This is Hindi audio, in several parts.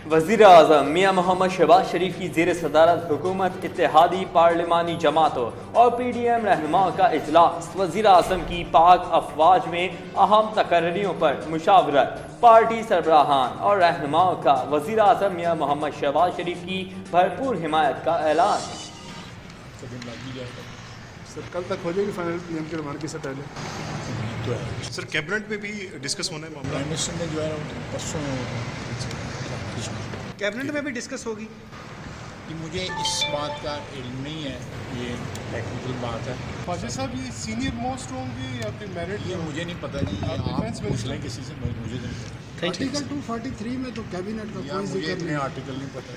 वज़ीर आज़म मियाँ मोहम्मद शहबाज शरीफ की ज़ेर सदारत हुकूमत इत्तेहादी पार्लिमानी जमातों और PDM रहनुमाओं का इजलास। वज़ीर आज़म की पाक अफवाज में अहम तकर्रियों पर मुशावरत। पार्टी सरबराहान और रहनुमाओं का वज़ीर आज़म मियाँ मोहम्मद शहबाज शरीफ की भरपूर हिमायत का ऐलान। सर कल तक हो जाएगी फाइनल PM के रवानगी से पहले? तो है सर कैबिनेट में भी डिस्कस होना है मामला। प्राइम मिनिस्टर ने जो है परसों कैबिनेट में भी डिस्कस होगी। कि मुझे इस बात का इल्म नहीं है, ये टेक्निकल बात है। ख्वाजा साहब ये सीनियर मोस्ट होंगे या फिर मेरिट? ये मुझे नहीं पता जी, आप आप पूछ लें किसी से, मुझे नहीं पता। आर्टिकल 243 में तो कैबिनेट का कोई मुझे जिक्र इतने नहीं। आर्टिकल नहीं पता।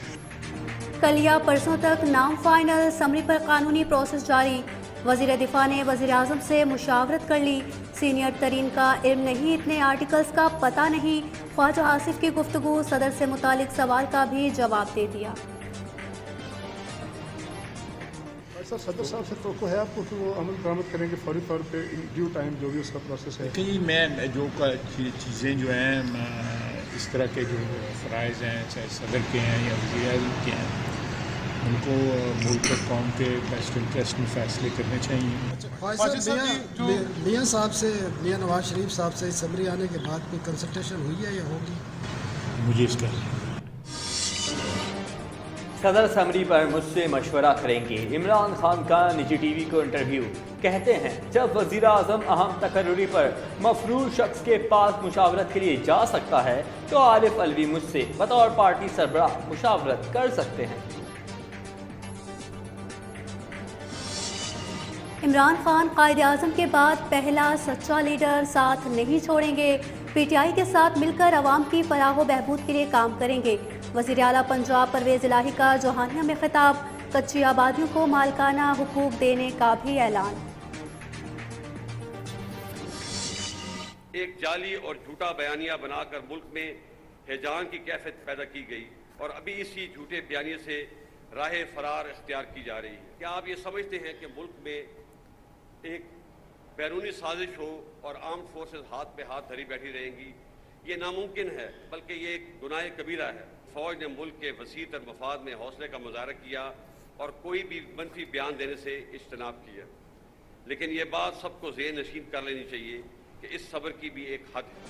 कल या परसों तक नाम फाइनल, समरी पर कानूनी प्रोसेस जारी। वज़ीर दिफा ने वज़ीर आज़म से मुशावरत कर ली। सीनियर तरीन का इल्म नहीं, इतने आर्टिकल्स का पता नहीं। ख्वाजा आसिफ की गुफ्तगू, सदर से मुतालिक सवाल का भी जवाब दे दिया। सर सदर साहब से तो है आपको कि वो अमल दरामद करेंगे फौरी तौर पे इन ड्यू टाइम, जो भी उसका प्रोसेस है? कि मैं जो चीज़ें जो हैं, इस तरह के जो फ़राइज़ हैं, चाहे सदर के हैं या वज़ीर आज़म के हैं, उनको मुल्क और कौम के बेस्ट इंटरेस्ट में फ़ैसले करने चाहिए। मियाँ साहब से, मियाँ नवाज शरीफ साहब से समरी आने के बाद कोई कंसल्टेशन हुई है या होगी? मुझे इसका सदर समरी पर मुझसे मशवरा करेंगे। इमरान खान का निजी TV को इंटरव्यू। कहते हैं जब वज़ीर आज़म अहम तकर्रुरी पर मफरूर शख्स के पास मुशावरत के लिए जा सकता है तो आरिफ अलवी मुझसे बतौर पार्टी सरबराह मुशावरत कर सकते हैं। इमरान खान कायद आज़म के बाद पहला सच्चा लीडर, साथ नहीं छोड़ेंगे। PTI के साथ मिलकर अवाम की फलाह व बहबूद के लिए काम करेंगे। वज़ीर आला पंजाब परवेज़ इलाही का जोहानिया में खिताब। कच्ची आबादियों को मालकाना हुकूक देने का भी ऐलान। एक जाली और झूठा बयानिया बनाकर मुल्क में हिजान की कैफियत पैदा की गई और अभी इसी झूठे बयानिए से राह फरार इख्तियार की जा रही है। क्या आप ये समझते हैं कि मुल्क में एक बैरूनी साजिश हो और आर्म्ड फोर्सेस हाथ पे हाथ धरी बैठी रहेंगी? ये नामुमकिन है, बल्कि ये एक गुनाह कबीरा है। फौज ने मुल्क के वसीतर मफाद में हौसले का मुजाहरा किया और कोई भी मनफी बयान देने से इज्तनाब किया, लेकिन ये बात सबको ज़हन नशीन कर लेनी चाहिए कि इस सब्र की भी एक हद है।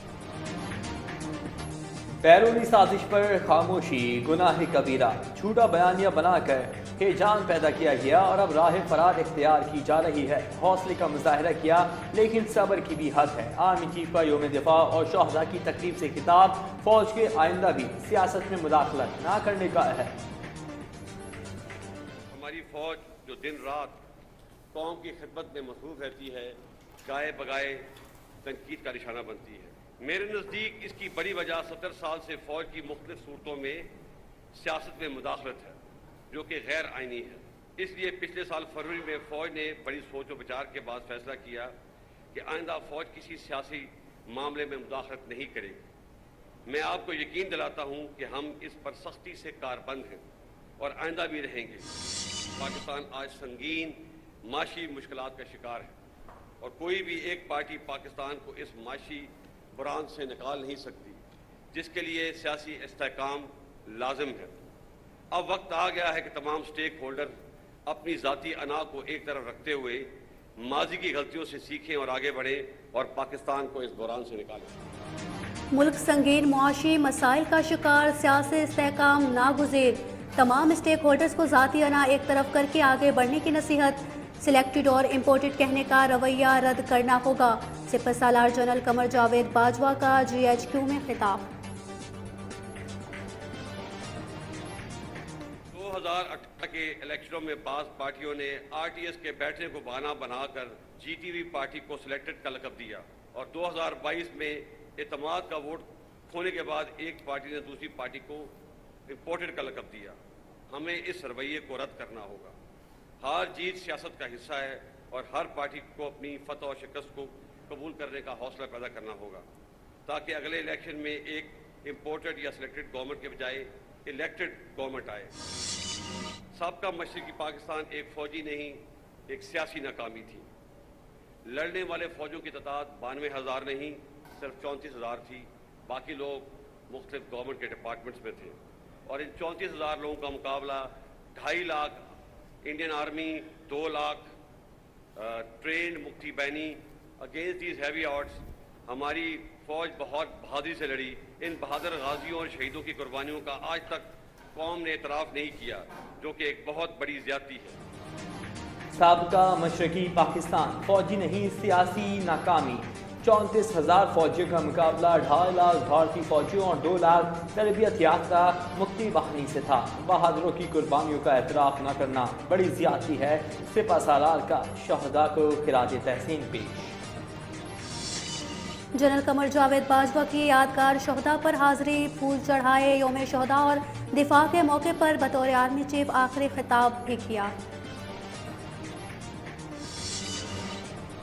बैरूनी साजिश पर खामोशी गुनाह कबीरा। झूठा बयानिया बनाकर हिजान पैदा किया गया और अब राह फरार इख्तियार की जा रही है। हौसले का मुजाहरा किया, लेकिन सब्र की भी हद है। आर्मी चीफ का यौम दिफा और शोहदा की तकरीब से खिताब। फौज के आइंदा भी सियासत में मुदाखलत ना करने का है। हमारी फौज जो दिन रात कौम की खिदमत में मसरूफ रहती है, गाए बगाए तनकीद का निशाना बनती है। मेरे नज़दीक इसकी बड़ी वजह 70 साल से फौज की मुख्तलिफ सूरतों में सियासत में मुदाखलत है, जो कि गैर आइनी है। इसलिए पिछले साल फरवरी में फौज ने बड़ी सोच व विचार के बाद फैसला किया कि आइंदा फौज किसी सियासी मामले में मुदाखलत नहीं करेगी। मैं आपको यकीन दिलाता हूँ कि हम इस पर सख्ती से कारबंद हैं और आइंदा भी रहेंगे। पाकिस्तान आज संगीन माशी मुश्किलात का शिकार है और कोई भी एक पार्टी पाकिस्तान को इस माशी बुरान से निकाल नहीं सकती, जिसके लिए सियासी इस्तेहकाम लाजिम है। अब वक्त आ गया है कि तमाम स्टेक होल्डर अपनी ज़ाती अना को एक तरफ रखते हुए माजी की गलतियों से सीखें और आगे बढ़ें और पाकिस्तान को इस बुरान से निकालें। मुल्क संगीन मुआशी मसाइल का शिकार, सियासी इस्तेहकाम नागुज़ेर। तमाम स्टेक होल्डर्स को ज़ाती अना एक तरफ करके आगे बढ़ने की नसीहत। सिलेक्टेड और इम्पोर्टेड कहने का रवैया रद्द करना होगा। सिपह सालार जनरल कमर जावेद बाजवा का GHQ में खिताब। 2018 के इलेक्शनों में बाज़ पार्टियों ने RTS के बैठने को बहाना बनाकर GTV पार्टी को सिलेक्टेड का लक़ब दिया और 2022 में एतमाद का वोट खोने के बाद एक पार्टी ने दूसरी पार्टी को इम्पोर्टेड का लक़ब दिया। हमें इस रवैये को रद्द करना होगा। हार जीत सियासत का हिस्सा है और हर पार्टी को अपनी फतह और शिकस्त को कबूल करने का हौसला पैदा करना होगा, ताकि अगले इलेक्शन में एक इम्पोर्टेड या सिलेक्टेड गवर्नमेंट के बजाय इलेक्टेड गवर्नमेंट आए। सबका मशरिकी पाकिस्तान एक फौजी नहीं, एक सियासी नाकामी थी। लड़ने वाले फौजों की तादाद 92,000 नहीं, सिर्फ 34,000 थी। बाकी लोग मुख्तलिफ गवर्नमेंट के डिपार्टमेंट्स में थे। और इन 34,000 लोगों का मुकाबला 2.5 lakh Indian army, 2 lakh train मुक्ति बैनी अगेंस्ट दीज हैवी ऑड्स। हमारी फौज बहुत बहादुरी से लड़ी। इन बहादुर गाजियों और शहीदों की कुर्बानियों का आज तक कौम ने एतराफ़ नहीं किया, जो कि एक बहुत बड़ी ज़्यादती है। साबका मशरकी पाकिस्तान फौजी नहीं सियासी नाकामी। 34,000 फौजियों का मुकाबला 2.5 लाख भारतीय फौजियों और 2 लाख तरबियत याफ्ता मुक्ति बाहिनी से था। बहादुरों की कुर्बानियों का एतराफ़ न करना बड़ी ज़्यादती है। सिपा सालार का शहदा को खिराज तहसीन पेश। जनरल कमर जावेद बाजवा की यादगार शहदा पर हाजिरी, फूल चढ़ाए, योम शहदा और दिफा के मौके पर बतौर आर्मी चीफ आखिरी खिताब भी किया।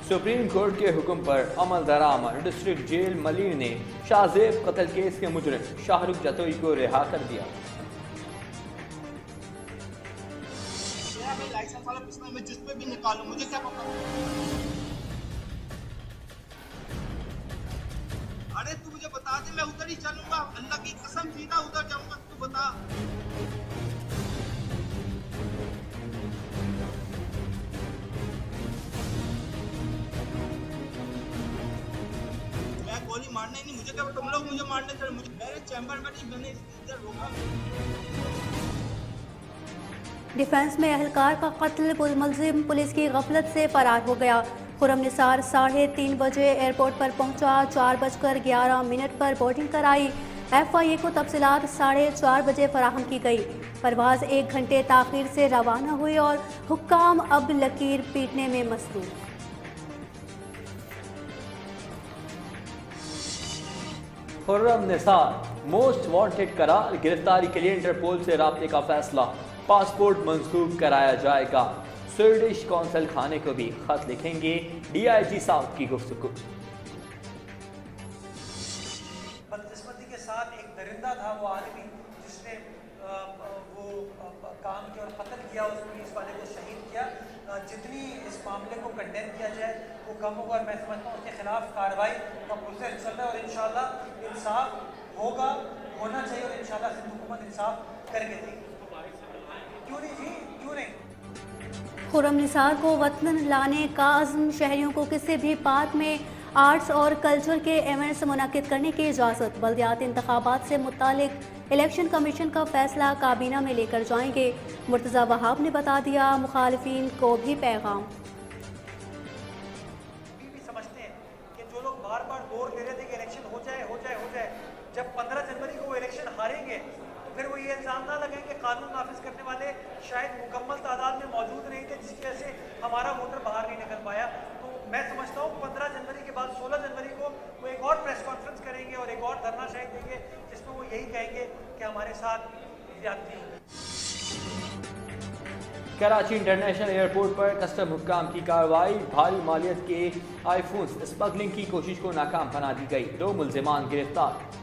सुप्रीम कोर्ट के हुक्म पर अमल दरामद डिस्ट्रिक्ट जेल मलिर ने शाहजेब कत्ल केस के मुजरिम शाहरुख जतोई को रिहा कर दिया। लाइसेंस वाला पिस्टल में जिस पे भी निकालूं, मुझे क्या पता। अरे तू मुझे बता दे, मैं उधर ही चलूंगा। अल्लाह की कसम सीधा उधर जाऊंगा, तू बता। मैं गोली मारने नहीं, मुझे क्या, तुम लोग मुझे मारने चले। मुझे मेरे चैम्बर में नहीं, मैंने इधर रोका। डिफेंस में एहलकार का कत्ल, मुलजिम पुलिस की गफलत से फरार हो गया। खुर्रम निसार 3:30 बजे एयरपोर्ट पर पहुंचा। 4:11 पर बोर्डिंग कराई। FIA को तफसीलात 4:30 बजे फराहम की गई। परवाज़ 1 घंटे ताख़ीर से रवाना हुई और हुक्काम अब लकीर पीटने में मसरूफ़। खुर्रम निसार मोस्ट वांटेड करार, गिरफ्तारी के लिए इंटरपोल से राब्ते का फैसला। पासपोर्ट मंसूब कराया जाएगा। स्वीडिश कौंसल खाने को भी खत लिखेंगे। DIG साउथ की गुफ्तगू। बदकिस्मती के साथ एक दरिंदा था वो आदमी जिसने वो काम किया और कत्ल किया, उस पुलिस वाले को शहीद किया। जितनी इस मामले को कंडेम किया जाए वो कम होगा और मैं समझता हूँ उसके खिलाफ कार्रवाई का प्रोसेस चल रहा है और इंशाल्लाह इंसाफ होगा, होना चाहिए और इंशाल्लाह सिंध हुकूमत इंसाफ करके देगी। क्यों नहीं जी, क्यों नहीं। खुर्रम निसार को वतन लाने का अज़्म, शहरियों को किसी भी पार्क में आर्ट्स और कल्चर के इवेंट्स मुनक़िद करने की इजाज़त। बल्दियाती इंतखाबात से मुतालिक इलेक्शन कमीशन का फैसला काबीना में लेकर जाएंगे। मुर्तज़ा वहाब ने बता दिया, मुखालिफिन को भी पैगाम। समझते हैं कि जो लोग बार बार दौर दे रहे थे कि इलेक्शन हो जाए हो जाए हो जाए, जब 15 जनवरी को वो इलेक्शन हारेंगे तो फिर वो ये इल्ज़ाम ना लगाएं कि कानून नाफिज करने वाले शायद मुकम्मल तादाद में मौजूद नहीं थे, जिसकी वजह से हमारा वोटर बाहर नहीं निकल पाया। तो मैं समझता हूँ 15 जनवरी के बाद 16 जनवरी को वो एक और प्रेस कॉन्फ्रेंस करेंगे और एक और धरना शायद देंगे जिसमें वो यही कहेंगे कि हमारे साथ ज्यादती हुई। कराची इंटरनेशनल एयरपोर्ट पर कस्टम हुक्काम की कार्रवाई। भारी मालियत के आईफोन्स स्मगलिंग की कोशिश को नाकाम बना दी गई। 2 मुल्जिमान गिरफ्तार।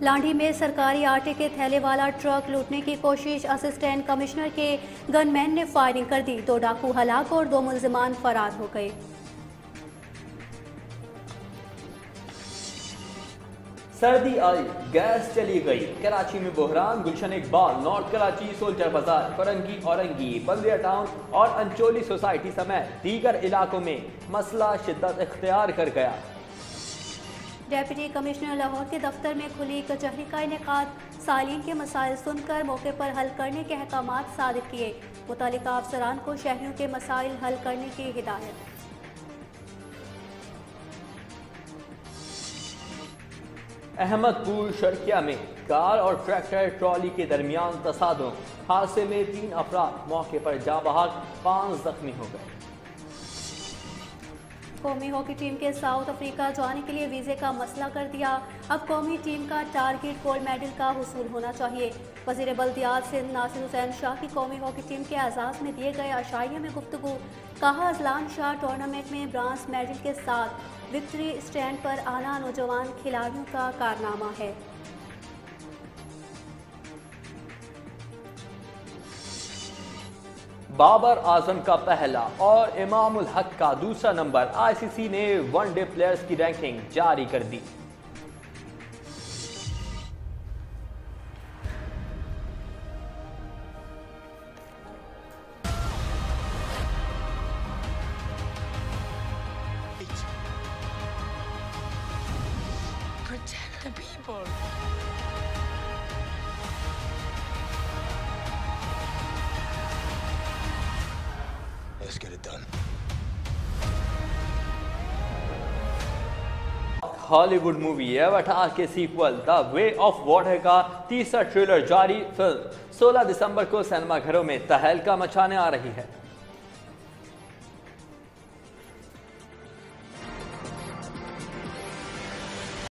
लांडी में सरकारी आटे के थैले वाला ट्रक लूटने की कोशिश, असिस्टेंट कमिश्नर के गनमैन ने फायरिंग कर दी। 2 डाकू हलाक और 2 मुल्जिमान फरार हो गए। सर्दी आई, गैस चली गई। कराची में बहरान। गुलशन इकबाल, नॉर्थ कराची, सोल्जर बाजार, फरंगी औरंगी, बल्दिया टाउन और अंचोली सोसाइटी समेत दीगर इलाकों में मसला शिद्दत इख्तियार कर गया। डेप्यूटी कमिश्नर लाहौर के दफ्तर में खुली कचहरी का इनेकाद। सालीन के मसाइल सुनकर मौके पर हल करने के अहकामात सादिर किए। मुतल्लिका अफसरान को शहरियों के मसाइल हल करने की हिदायत। अहमदपुर शर्किया में कार और ट्रैक्टर ट्रॉली के दरमियान तसादुम। हादसे में 3 अफराद मौके पर जाँ बहक, 5 जख्मी हो गए। कौमी हॉकी टीम के साउथ अफ्रीका जाने के लिए वीज़े का मसला कर दिया। अब कौमी टीम का टारगेट गोल्ड मेडल का हुसूल होना चाहिए। वज़ीर बल्दियात सिंध नासिर हुसैन शाह की कौमी हॉकी टीम के एजाज़ में दिए गए अशाइया में गुफ्तगू। कहा, अजलान शाह टूर्नामेंट में ब्रांज मेडल के साथ विक्ट्री स्टैंड पर आना नौजवान खिलाड़ियों का कारनामा है। बाबर आजम का पहला और इमामुल हक का दूसरा नंबर। ICC ने वनडे प्लेयर्स की रैंकिंग जारी कर दी। the people. Let's get it done. Hollywood movie Avatar के sequel the way of water का तीसरा ट्रेलर जारी। फिल्म 16 दिसंबर को सिनेमाघरों में तहलका मचाने आ रही है।